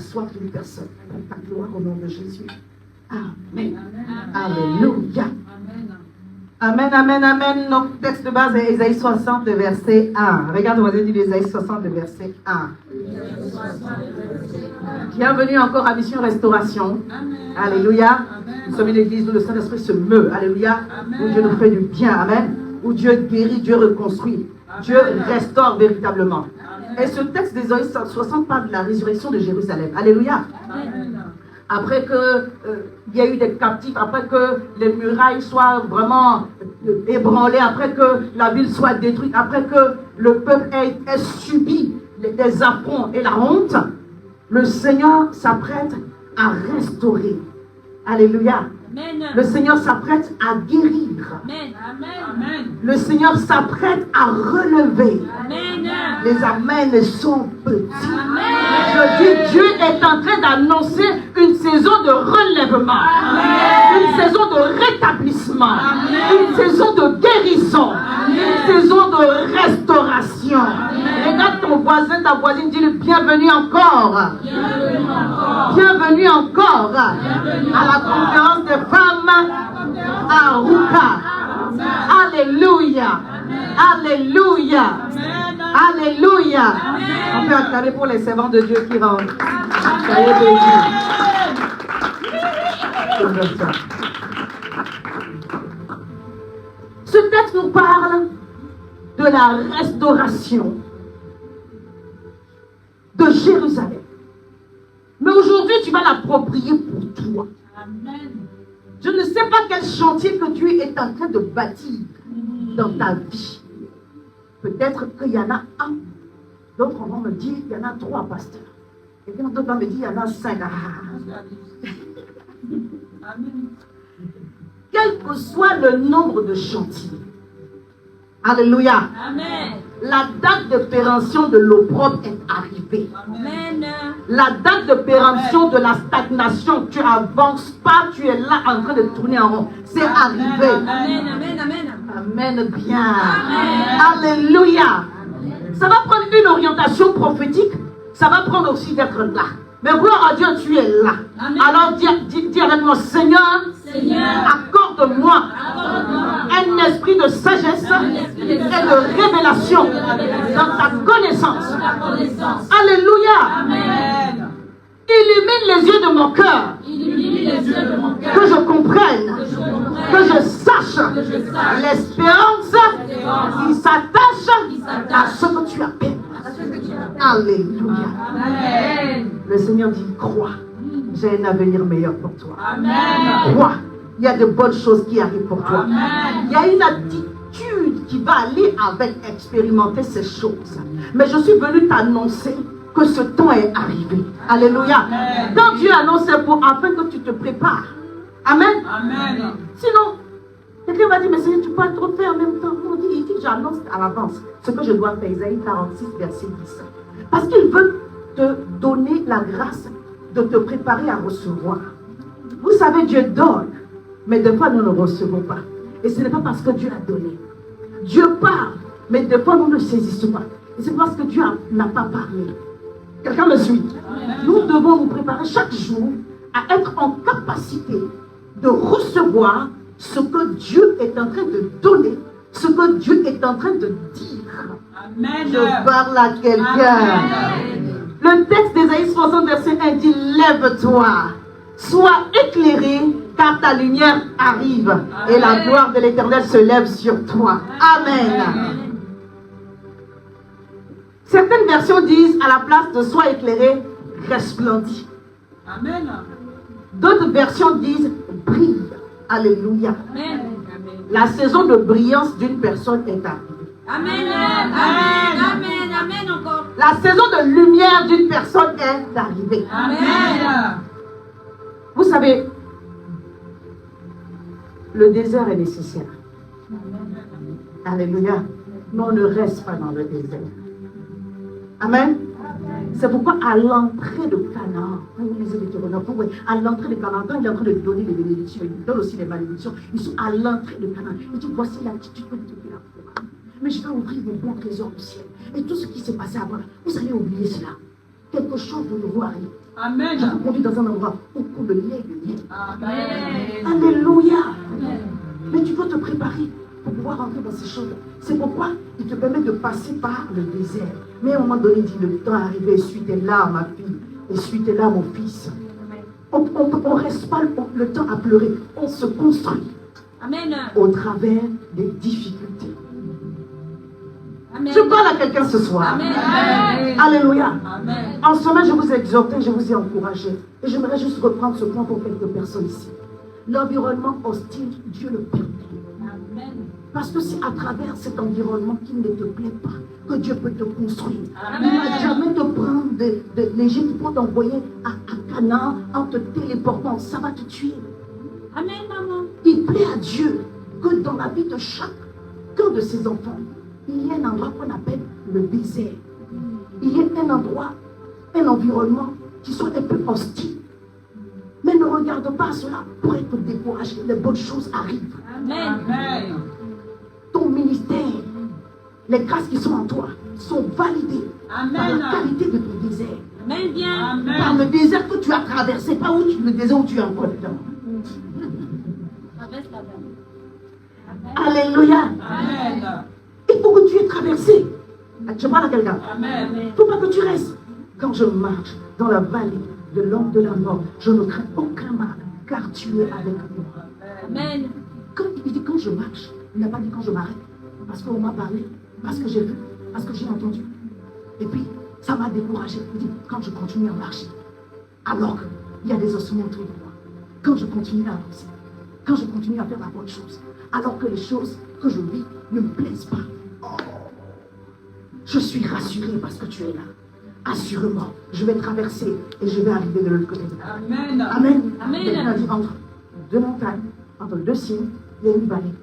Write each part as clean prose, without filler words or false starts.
soif d'une personne. Pour ta gloire au nom de Jésus. Amen. Alléluia. Amen, amen, amen. Notre texte de base est Ésaïe 60, verset 1. Regarde, on va dire Ésaïe 60, verset 1. Bienvenue encore à Mission Restauration. Amen. Alléluia. Nous sommes une église où le Saint-Esprit se meut. Alléluia. Amen. Où Dieu nous fait du bien. Amen. Où Dieu guérit, Dieu reconstruit. Amen. Dieu restaure véritablement. Amen. Et ce texte d'Ésaïe 60 parle de la résurrection de Jérusalem. Alléluia. Amen. Après qu'il y a eu des captifs, après que les murailles soient vraiment ébranlées, après que la ville soit détruite, après que le peuple ait subi les affronts et la honte, le Seigneur s'apprête à restaurer. Alléluia. Amen. Le Seigneur s'apprête à guérir. Amen. Amen. Le Seigneur s'apprête à relever. Amen. Les amens sont petits. Amen. Je dis, Dieu est en train d'annoncer une saison de relèvement. Amen. Une saison de rétablissement. Amen. Une saison de guérison. Amen. Une saison de restauration. Amen. Regarde ton voisin, ta voisine, dis-lui bienvenue encore. Bienvenue encore. Bienvenue encore à la conférence des femmes à Ruka. Alléluia. Alléluia. Alléluia. On peut acclamer pour les servants de Dieu qui rentrent. Soyez bénis. Ce texte nous parle de la restauration de Jérusalem. Mais aujourd'hui, tu vas l'approprier pour toi. Amen. Je ne sais pas quel chantier que Dieu est en train de bâtir dans ta vie. Peut-être qu'il y en a un. D'autres vont me dire qu'il y en a 3 pasteurs. Et puis d'autres vont me dire qu'il y en a 5. Quel que soit le nombre de chantiers. Alléluia. Amen. La date de péremption de l'eau propre est arrivée. Amen. La date de péremption de la stagnation, tu n'avances pas, tu es là en train de tourner en rond. C'est arrivé. Amen, amen, amen. Amen, bien. Amen. Alléluia. Amen. Ça va prendre une orientation prophétique, ça va prendre aussi d'être là. Mais gloire à Dieu, tu es là. Amen. Alors dis avec moi, Seigneur, accorde-moi un esprit de sagesse et de révélation dans ta connaissance. Alléluia. Amen. Illumine les yeux de mon cœur. Que je comprenne, que je sache l'espérance qui s'attache à ce que tu appelles. Alléluia. Amen. Le Seigneur dit, crois, j'ai un avenir meilleur pour toi. Amen. Crois, il y a de bonnes choses qui arrivent pour toi. Amen. Il y a une attitude qui va aller avec expérimenter ces choses. Mais je suis venu t'annoncer que ce temps est arrivé. Alléluia. Amen. Quand Dieu annonce, c'est pour afin que tu te prépares. Amen. Amen. Sinon, quelqu'un va dire, mais Seigneur, tu peux pas trop faire en même temps. Non, il dit, j'annonce à l'avance ce que je dois faire. Isaïe 46, verset 10. Parce qu'il veut te donner la grâce de te préparer à recevoir. Vous savez, Dieu donne, mais des fois nous ne recevons pas. Et ce n'est pas parce que Dieu a donné. Dieu parle, mais des fois nous ne saisissons pas. Et c'est parce que Dieu n'a pas parlé. Quelqu'un me suit? Nous devons nous préparer chaque jour à être en capacité de recevoir ce que Dieu est en train de donner, ce que Dieu est en train de dire. Amen. Je parle à quelqu'un. Le texte d'Ésaïe 60, verset 1 dit, lève-toi, sois éclairé, car ta lumière arrive. Amen. Et la gloire de l'Éternel se lève sur toi. Amen. Amen. Certaines versions disent, à la place de sois éclairé, resplendis. Amen. D'autres versions disent, brille. Alléluia. Amen. La saison de brillance d'une personne est arrivée. Amen. Amen. Amen. Amen encore. La saison de lumière d'une personne est arrivée. Amen. Vous savez, le désert est nécessaire. Alléluia. Mais on ne reste pas dans le désert. Amen. C'est pourquoi à l'entrée de Canaan, à l'entrée de Canaan, quand il est en train de donner les bénédictions, il donne aussi les malédictions, ils sont à l'entrée de Canaan. Il dit, voici l'attitude que tu devais avoir. Mais je vais ouvrir vos bons trésors au ciel. Et tout ce qui s'est passé avant, vous allez oublier cela. Quelque chose de nouveau arrive. Amen. Je vous conduis dans un endroit où coule le lait de miel. Amen. Alléluia. Mais tu dois te préparer pour pouvoir entrer dans ces choses. C'est pourquoi il te permet de passer par le désert. Mais à un moment donné, il dit, le temps est arrivé, essuie tes larmes, ma fille, essuie tes larmes, mon fils. On ne reste pas le temps à pleurer. On se construit. Amen. Au travers des difficultés. Amen. Je parle à quelqu'un ce soir. Amen. Alléluia. Amen. En ce moment, je vous ai exhorté, je vous ai encouragé. Et j'aimerais juste reprendre ce point pour quelques personnes ici. L'environnement hostile, Dieu le permet. Amen. Parce que c'est à travers cet environnement qui ne te plaît pas que Dieu peut te construire. Amen. Il ne va jamais te prendre de l'Égypte pour t'envoyer à Canaan en te téléportant. Ça va te tuer. Amen, maman. Il plaît à Dieu que dans la vie de chacun de ses enfants, il y a un endroit qu'on appelle le désert. Il y a un endroit, un environnement qui soit un peu hostile. Mais ne regarde pas cela pour être découragé. Les bonnes choses arrivent. Amen. Amen. Ton ministère, les grâces qui sont en toi, sont validées Amen. par la qualité de ton désert. Amen, bien. Amen. Par le désert que tu as traversé, pas le désert où tu es encore dedans. Traverse la vallée. Alléluia. Amen. Il faut que tu aies traversé. Je parle à quelqu'un. Amen. Il ne faut pas que tu restes. Quand je marche dans la vallée de l'ombre de la mort, je ne crains aucun mal, car tu es avec moi. Amen. Quand il dit quand je marche, il n'a pas dit quand je m'arrête. Parce qu'on m'a parlé, parce que j'ai vu, parce que j'ai entendu. Et puis, ça m'a découragé. Il dit quand je continue à marcher, alors qu'il y a des ossements autour de moi, quand je continue à avancer, quand je continue à faire la bonne chose, alors que les choses que je vis ne me plaisent pas. Oh, je suis rassuré parce que tu es là. Assurément, je vais traverser et je vais arriver de l'autre côté. Amen. Amen. Amen. Quelqu'un dit entre deux montagnes, entre deux cimes, il y a une vallée.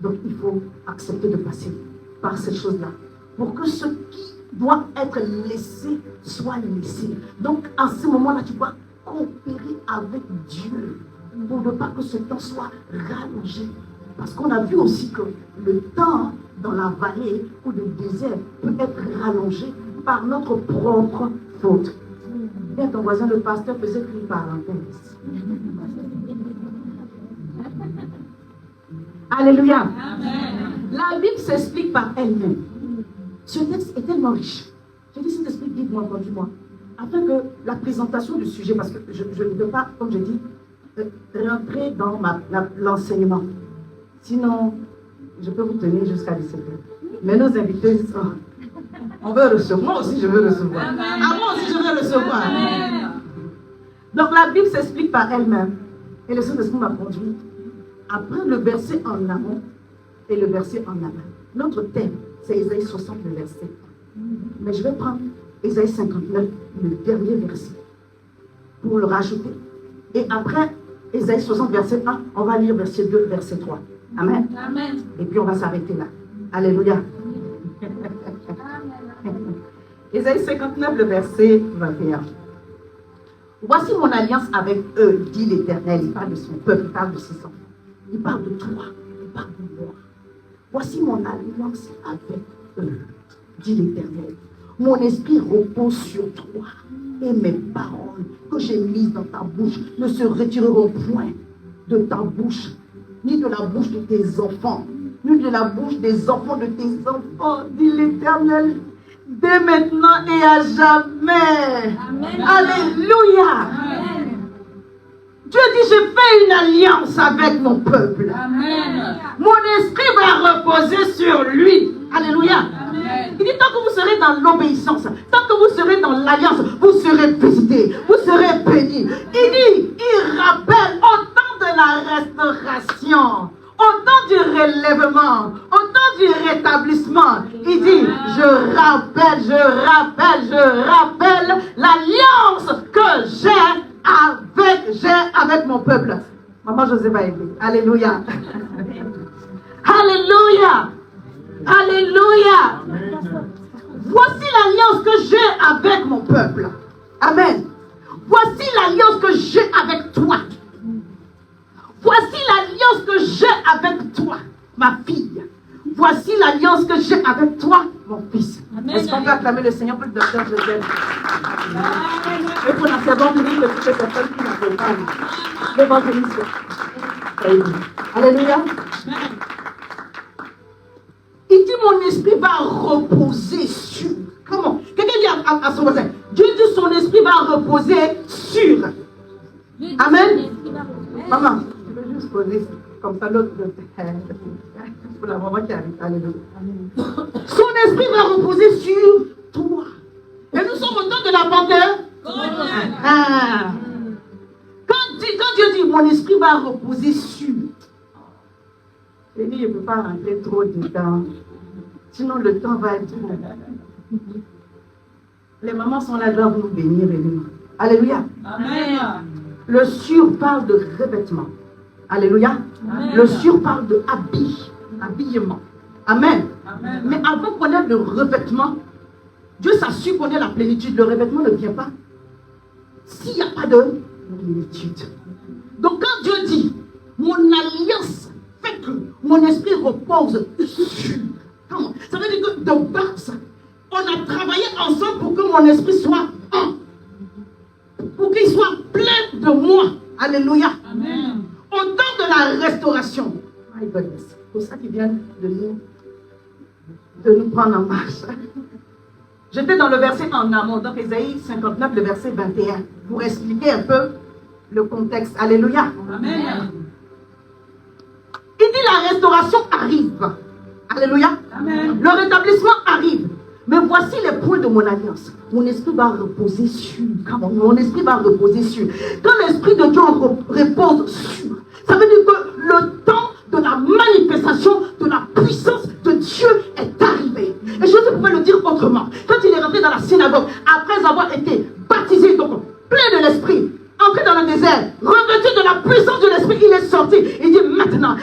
Donc il faut accepter de passer par cette chose-là. Pour que ce qui doit être laissé soit laissé. Donc à ce moment-là, tu dois coopérer avec Dieu pour ne pas que ce temps soit rallongé. Parce qu'on a vu aussi que le temps dans la vallée ou le désert peut être rallongé par notre propre faute. Bien, ton voisin, le pasteur, faisait une parenthèse. Alléluia. Amen. La Bible s'explique par elle-même. Ce texte est tellement riche. Je dis, si t'expliques, dites-moi, conduis-moi. Afin que la présentation du sujet, parce que je ne veux pas, comme je dis, rentrer dans l'enseignement. Sinon, je peux vous tenir jusqu'à 17h. Mais nos invités sont... On veut recevoir. Moi aussi, je veux recevoir. Amen. Ah, moi aussi, je veux recevoir. Amen. Donc, la Bible s'explique par elle-même. Et le Saint-Esprit m'a conduit à prendre le verset en amont et le verset en aval. Notre thème, c'est Ésaïe 60, le verset 1. Mais je vais prendre Ésaïe 59, le dernier verset, pour le rajouter. Et après Ésaïe 60, verset 1, on va lire verset 2, verset 3. Amen. Amen. Et puis on va s'arrêter là. Alléluia. Ésaïe 59, le verset 21. Voici mon alliance avec eux, dit l'Éternel. Il parle de son peuple, il parle de ses enfants. Il parle de toi, il parle de moi. Voici mon alliance avec eux, dit l'Éternel. Mon esprit repose sur toi et mes paroles que j'ai mises dans ta bouche ne se retireront point de ta bouche, ni de la bouche de tes enfants, ni de la bouche des enfants de tes enfants, dit l'Éternel, dès maintenant et à jamais. Amen. Alléluia. Amen. Dieu dit, je fais une alliance avec mon peuple. Amen. Mon esprit va reposer sur lui. Alléluia. Amen. Il dit, tant que vous serez dans l'obéissance, tant que vous serez dans l'alliance, vous serez visités, vous serez bénis. Il dit, il rappelle au temps de la restauration, au temps du relèvement, au temps du rétablissement. Il dit, je rappelle l'alliance que j'ai avec mon peuple. Maman José va aider. Alléluia. Alléluia. Alléluia. Voici l'alliance que j'ai avec mon peuple. Amen. Voici l'alliance que j'ai avec toi. Voici l'alliance que j'ai avec toi, ma fille. Voici l'alliance que j'ai avec toi, mon fils. Amen. Est-ce qu'on peut acclamer le Seigneur pour le docteur Joseph? Et pour la servante unique de toutes les personnes qui m'accompagnent. L'évangéliste. Alléluia. Il dit mon esprit va reposer sur. Comment? Quelqu'un dit à son voisin, Dieu dit son esprit va reposer sur. Amen. Maman, je veux juste poser comme ça l'autre. Pour la maman qui arrive. Alléluia. Son esprit va reposer sur toi. Et nous sommes au temps de la Pentecôte. Ah. Quand Dieu dit mon esprit va reposer sur. Il dit, je ne peux pas rentrer trop dedans. Sinon, le temps va être trop. Les mamans sont là, doivent nous bénir. Alléluia. Amen. Le sur parle de revêtement. Alléluia. Amen. Le sur parle de habillement. Amen. Amen. Mais avant qu'on ait le revêtement, Dieu s'assure qu'on ait la plénitude. Le revêtement ne vient pas s'il n'y a pas de plénitude. Donc quand Dieu dit, mon alliance fait que mon esprit repose sur. Comment? Ça veut dire que de base, on a travaillé ensemble pour que mon esprit soit un. Pour qu'il soit plein de moi. Alléluia. Amen. Au temps de la restauration. My goodness. C'est pour ça qu'ils viennent de nous prendre en marche. J'étais dans le verset en amont, donc Ésaïe 59, le verset 21, pour expliquer un peu le contexte. Alléluia. Amen. Il dit la restauration arrive. Alléluia. Amen. Le rétablissement arrive. Mais voici les points de mon alliance. Mon esprit va reposer sur. Mon esprit va reposer sur. Quand l'esprit de Dieu repose sur, ça veut dire que le temps de la manifestation de la puissance de Dieu est arrivé. Et je pouvais le dire autrement. Quand il est rentré dans la synagogue, après avoir été baptisé, donc plein de l'esprit, entré dans le désert, revêtu de la puissance de l'esprit, il est sorti. Il dit maintenant,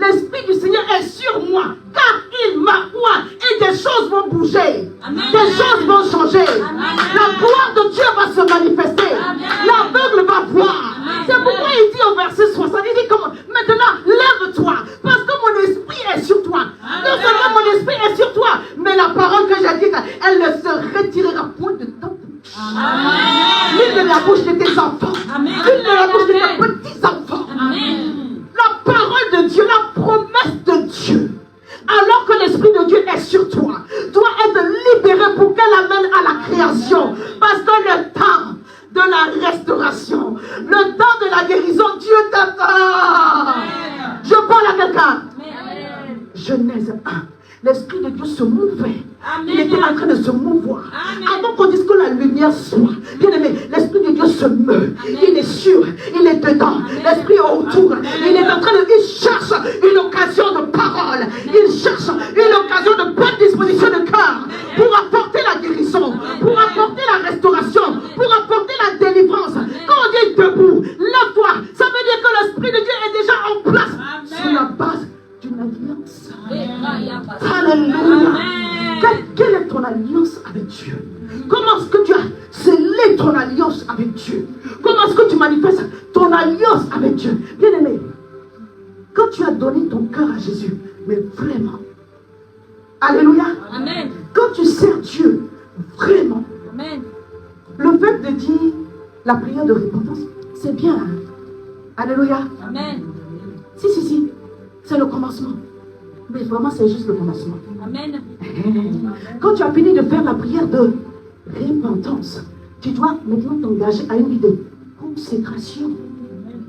l'esprit du Seigneur est sur moi, car il m'a oint et des choses vont bouger. Amen. Des choses vont changer. Amen. La gloire de Dieu va se manifester. L'aveugle va voir. Amen. C'est pourquoi il dit au verset 60, il dit comment? Maintenant, lève-toi, parce que mon esprit est sur toi. Non seulement mon esprit est sur toi, mais la parole que j'ai dite, elle ne se retirera point de ta bouche. L'une de la bouche de tes enfants. Amen. L'une de la bouche de tes petits-enfants. Amen. La parole de Dieu, la promesse de Dieu, alors que l'Esprit de Dieu est sur toi, doit être libéré pour qu'elle amène à la création. Parce que le temps de la restauration, le temps de la guérison, Dieu t'attend. Je parle à quelqu'un. Genèse 1. L'Esprit de Dieu se mouvait. Amen. Il était en train de se mouvoir. Amen. Avant qu'on dise que la lumière soit. Bien aimé, l'Esprit de Dieu se meut. Amen. Il est sûr. Il est dedans. Amen. L'Esprit est autour. Amen. Il est en train de. Il cherche une occasion de parole. Amen. Il cherche une occasion de bonne disposition de cœur. Pour apporter la guérison. Pour apporter la restauration. Pour apporter la délivrance. Quand on dit debout, lève-toi. Ça veut dire que l'Esprit de Dieu est déjà en place. Amen. Sur la base d'une alliance. Amen. Alléluia. Amen. Quelle est ton alliance avec Dieu? Comment est-ce que tu as scellé ton alliance avec Dieu? Comment est-ce que tu manifestes ton alliance avec Dieu? Bien aimé, quand tu as donné ton cœur à Jésus, mais vraiment, alléluia, Amen. quand tu sers Dieu, vraiment, Amen. le fait de dire la prière de repentance, c'est bien. Hein? Alléluia. Amen. Si, c'est le commencement. Mais vraiment, c'est juste le commencement. Amen. Quand tu as fini de faire la prière de repentance, tu dois maintenant t'engager à une vie de consécration.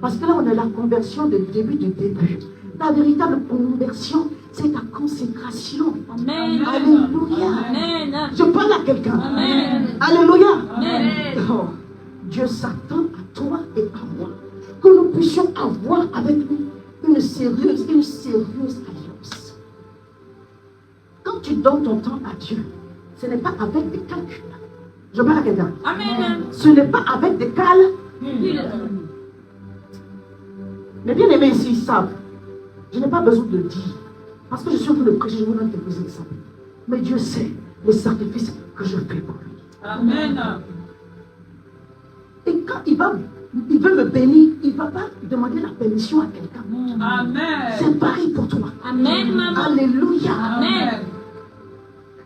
Parce que là, on a la conversion du début. La véritable conversion, c'est ta consécration. Amen. Alléluia. Amen. Je parle à quelqu'un. Amen. Alléluia. Amen. Oh, Dieu s'attend à toi et à moi que nous puissions avoir avec lui une sérieuse alliance. Quand tu donnes ton temps à Dieu, ce n'est pas avec des calculs. Je parle à quelqu'un. Amen. Ce n'est pas avec des calculs. Mais bien aimés ici, ils savent. Je n'ai pas besoin de le dire. Parce que je suis en train de prêcher, je vous donne quelques exemples. Mais Dieu sait les sacrifices que je fais pour lui. Amen. Et quand il veut me bénir, il ne va pas demander la permission à quelqu'un. Amen. C'est pareil pour toi. Amen, maman. Alléluia. Amen.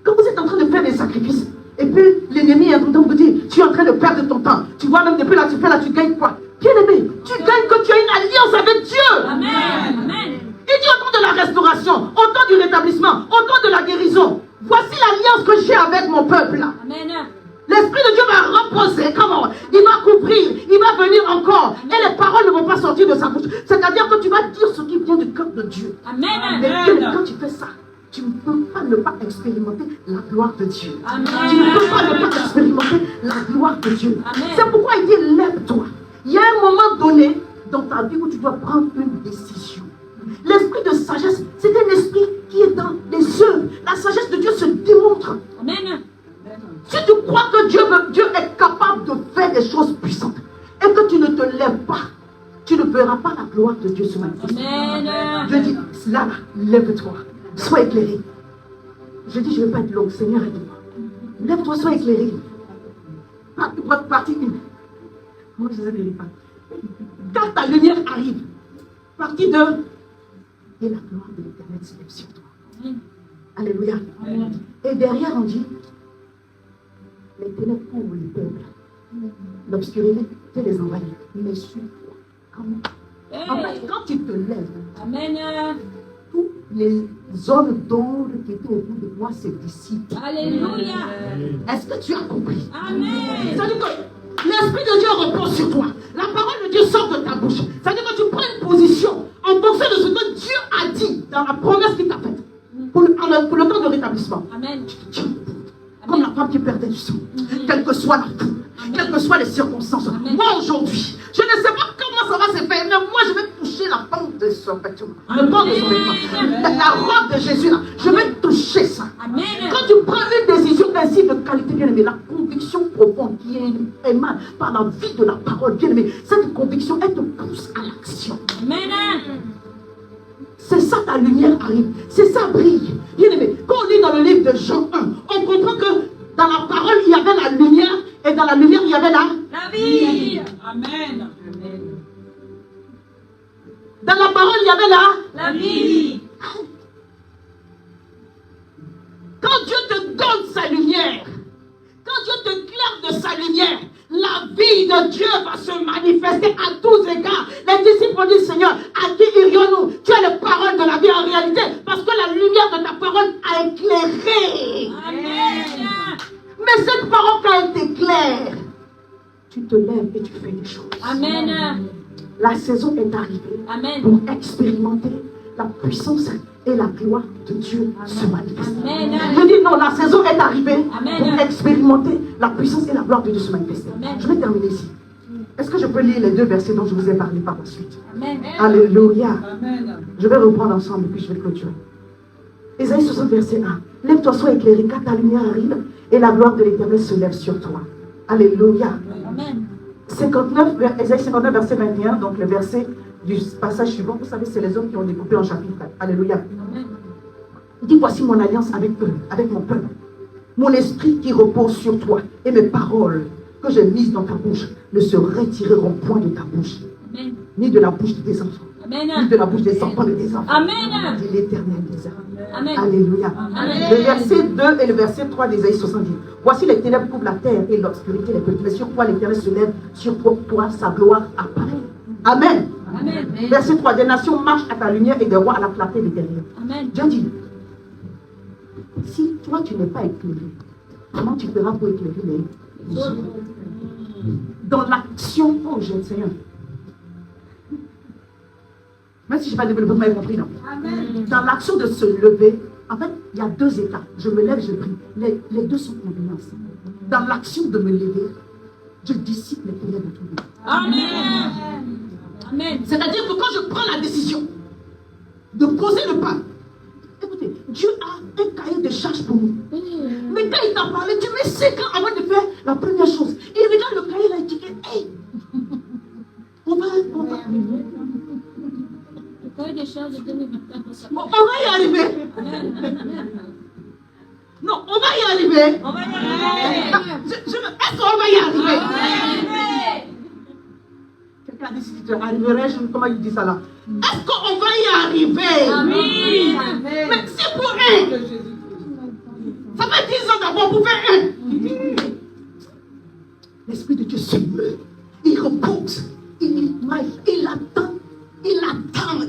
Quand vous êtes en train de faire des sacrifices, et puis l'ennemi est en train de vous dire, tu es en train de perdre ton temps. Tu vois, même depuis là, tu fais là, tu gagnes quoi? Bien aimé, tu gagnes quand tu as une alliance avec Dieu. Amen. Amen. Il dit au temps de la restauration, au temps du rétablissement, au temps de la guérison. Voici l'alliance que j'ai avec mon peuple là. Amen. L'Esprit de Dieu va reposer, comment? Il va couvrir, il va venir encore. Et les paroles ne vont pas sortir de sa bouche. C'est-à-dire que tu vas dire ce qui vient du cœur de Dieu. Amen. Mais quand tu fais ça, tu ne peux pas ne pas expérimenter la gloire de Dieu. Amen. Tu ne peux pas ne pas expérimenter la gloire de Dieu. Amen. C'est pourquoi il dit lève-toi. Il y a un moment donné dans ta vie où tu dois prendre une décision. L'esprit de sagesse, c'est un esprit qui est dans les œuvres. La sagesse de Dieu se démontre. Amen. Si tu crois que Dieu est capable de faire des choses puissantes et que tu ne te lèves pas, tu ne verras pas la gloire de Dieu se manifester. Amen. Dieu dit, là, lève-toi, sois éclairé. Je dis, je ne vais pas être long, Seigneur, aide-moi. Lève-toi, sois éclairé. Partie 1. Moi, je ne sais pas. Quand ta lumière arrive, partie 2, et la gloire de l'Éternel se lève sur toi. Alléluia. Amen. Et derrière, on dit, les ténèbres couvrent le peuple. L'obscurité les envahit. Mais sur toi, comment? En fait, quand tu te lèves, Amen. tous les zones d'ombre qui étaient autour de toi se dissipent. Alléluia. Est-ce que tu as compris? Amen. C'est-à-dire que l'Esprit de Dieu repose sur toi. La parole de Dieu sort de ta bouche. C'est-à-dire que tu prends une position en fonction de ce que Dieu a dit dans la promesse qu'il t'a faite. Pour le temps de rétablissement. Amen. Tu te tiens debout. Comme la femme qui perdait du sang. Quelle que soit la foule, quelles que soient les circonstances. Amen. Moi aujourd'hui, je ne sais pas comment ça va se faire, mais moi je vais toucher la pente de son vêtement. Le pan de son vêtement. La robe de Jésus là, je vais toucher ça. Amen. Quand tu prends une décision ainsi de qualité, bien aimé, la conviction profonde qui émane par la vie de la parole, bien aimé, cette conviction, elle te pousse à l'action. Amen. C'est ça, ta lumière arrive. C'est ça, brille. Bien aimé, quand on lit dans le livre de Jean 1, on comprend que dans la parole, il y avait la lumière, et dans la lumière, il y avait La vie. Amen. Dans la parole, il y avait La vie. Quand Dieu te donne sa lumière, quand Dieu te claire de sa lumière, la vie de Dieu va se manifester à tous égards. Les disciples ont dit, Seigneur, à qui irions-nous? Tu as les paroles de la vie en réalité, parce que la lumière de ta parole a éclairé. Amen. Mais cette parole, quand elle t'éclaire, tu te lèves et tu fais des choses. Amen. La saison est arrivée Amen. pour expérimenter la puissance et la gloire de Dieu se manifester. Amen. Je dis non, la saison est arrivée Amen. pour expérimenter la puissance et la gloire de Dieu se manifester. Amen. Je vais terminer ici. Est-ce que je peux lire les 2 versets dont je vous ai parlé par la suite? Amen. Alléluia. Amen. Je vais reprendre ensemble puis je vais clôturer. Ésaïe 60, verset 1. Lève-toi, sois éclairé, car ta lumière arrive et la gloire de l'Éternel se lève sur toi. Alléluia. Amen. 59, Ésaïe 59, verset 21, donc le verset du passage suivant. Vous savez, c'est les hommes qui ont découpé en chapitres. Alléluia. Amen. Il dit, voici mon alliance avec eux, avec mon peuple. Mon esprit qui repose sur toi et mes paroles que j'ai mises dans ta bouche ne se retireront point de ta bouche, Amen. ni de la bouche de tes enfants, ni Amen. de la bouche des enfants de tes enfants. Amen. Dit l'Éternel des armées. Amen. Alléluia. Amen. Le verset 2 et le verset 3 d'Ésaïe 70. Voici les ténèbres couvrent la terre et l'obscurité les peuples. Mais sur toi l'Éternel se lève, sur toi sa gloire apparaît. Amen. Amen. Verset 3. Des nations marchent à ta lumière et des rois à la clarté des derrière. Amen. Dieu dit, si toi tu n'es pas éclairé, comment tu feras pour éclairer les autres? Dans l'action, oh j'ai Seigneur. Même si je n'ai pas développé, vous m'avez compris, non? Amen. Dans l'action de se lever, en fait, il y a 2 états. Je me lève, je prie. Les 2 sont combinés ensemble. Dans l'action de me lever, je dissipe les ténèbres autour de moi. Amen. Amen. C'est-à-dire que quand je prends la décision de poser le pas, écoutez, Dieu a un cahier de charges pour nous. Mais quand il t'a parlé, tu mets 5 ans avant de faire la première chose. Il regarde le cahier là et dit, hey, on va y arriver. Non, on va y arriver. On va y arriver. Est-ce qu'on va y arriver? Quelqu'un a dit, si tu arriverais, comment il dit ça là? Est-ce qu'on va y arriver? Amen. Mais c'est pour un. Ça fait 10 ans d'abord pour faire un. L'Esprit de Dieu se meut. Il repose. Il attend. Il attend.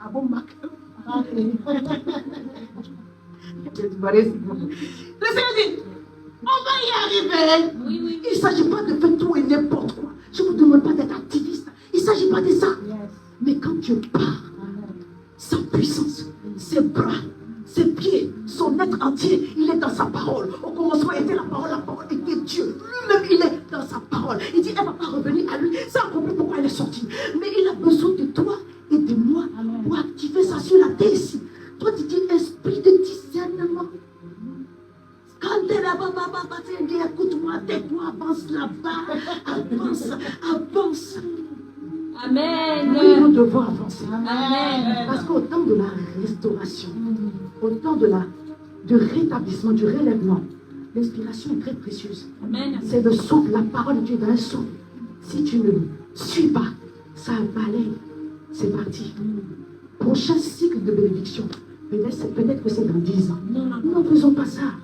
Ah bon, Marc? Le Seigneur dit, on va y arriver. Oui, oui. Il ne s'agit pas de faire tout et n'importe quoi. Je ne vous demande pas d'être activiste. Il ne s'agit pas de ça. Mais quand Dieu part, sa puissance, ses bras, ses pieds, son être entier, il est dans sa parole. Au commencement était la parole était Dieu. Lui-même, il est dans sa parole. Il dit, elle ne va pas revenir à lui. Ça a compris pourquoi elle est sortie. Mais il a besoin de toi et de moi pour activer ça sur la terre ici. Toi, tu dis, esprit de discernement. Quand tu es là-bas, tu dis, écoute-moi, tais-toi, avance là-bas. Avance. Amen. Oui, nous devons avancer. Amen. Parce qu'au temps de la restauration, au temps du rétablissement, du relèvement, l'inspiration est très précieuse. Amen. C'est le souffle, la parole de Dieu dans un souffle. Si tu ne suis pas, ça balaye. C'est parti. Prochain cycle de bénédiction. Peut-être que c'est dans 10 ans. Nous ne faisons pas ça.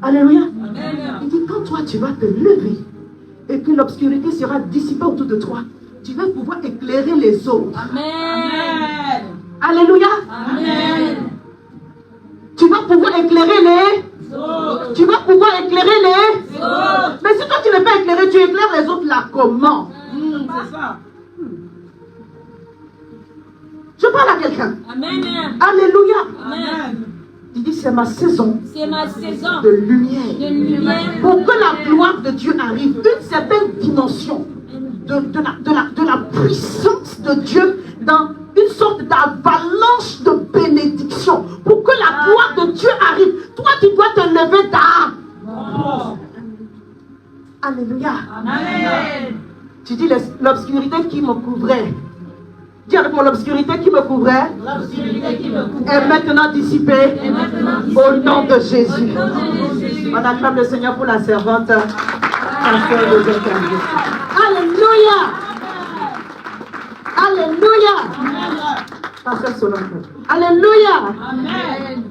Alléluia. Il dit, quand toi tu vas te lever et que l'obscurité sera dissipée autour de toi, tu vas pouvoir éclairer les autres. Amen. Alléluia. Amen. Tu vas pouvoir éclairer les autres. Tu vas pouvoir éclairer les autres. Mais si toi tu n'es pas éclairé, tu éclaires les autres là comment? C'est ça. Je parle à quelqu'un. Amen. Alléluia. Amen. Il dit, c'est ma saison C'est ma saison de lumière. de lumière. Pour que la gloire de Dieu arrive, une certaine dimension de la puissance de Dieu dans une sorte d'avalanche de bénédiction. Pour que la gloire de Dieu arrive, toi tu dois te lever d'art. Alléluia. Amen. Tu dis l'obscurité qui me couvrait. Dis avec moi, l'obscurité qui me couvrait est maintenant dissipée au nom de Jésus. On acclame le Seigneur pour la servante. Alléluia. Alléluia. Pasteur Solange. Alléluia. Amen.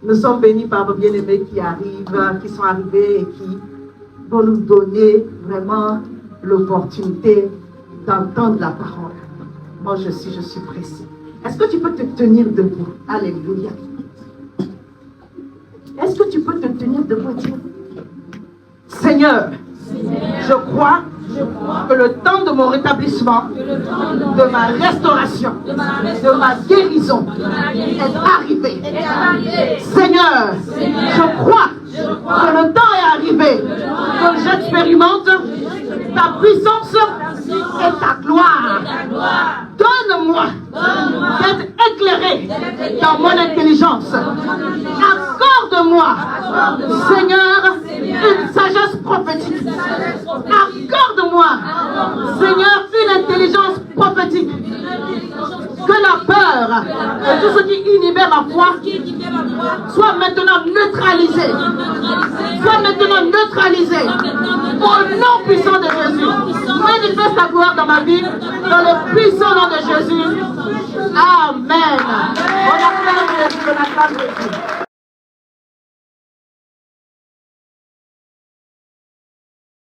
Nous sommes bénis par vos bien-aimés qui arrivent, qui sont arrivés et qui vont nous donner vraiment l'opportunité d'entendre la parole. Moi, je suis pressé. Est-ce que tu peux te tenir debout? Alléluia. Est-ce que tu peux te tenir debout et dire, Seigneur, je crois que le temps de mon rétablissement, de ma restauration, de ma guérison est arrivé. Seigneur, je crois que le temps est arrivé, que j'expérimente ta puissance et ta gloire. Donne-moi d'être éclairé dans mon intelligence. Accorde-moi, Seigneur, une sagesse prophétique. Accorde-moi, Seigneur, une intelligence prophétique. Que la peur et tout ce qui inhibait ma foi soit maintenant neutralisé. Soit maintenant neutralisé. Au nom puissant de Jésus. Manifeste ta gloire dans ma vie. Dans le puissant nom de Jésus. Amen. On acclame Jésus, on acclame Jésus.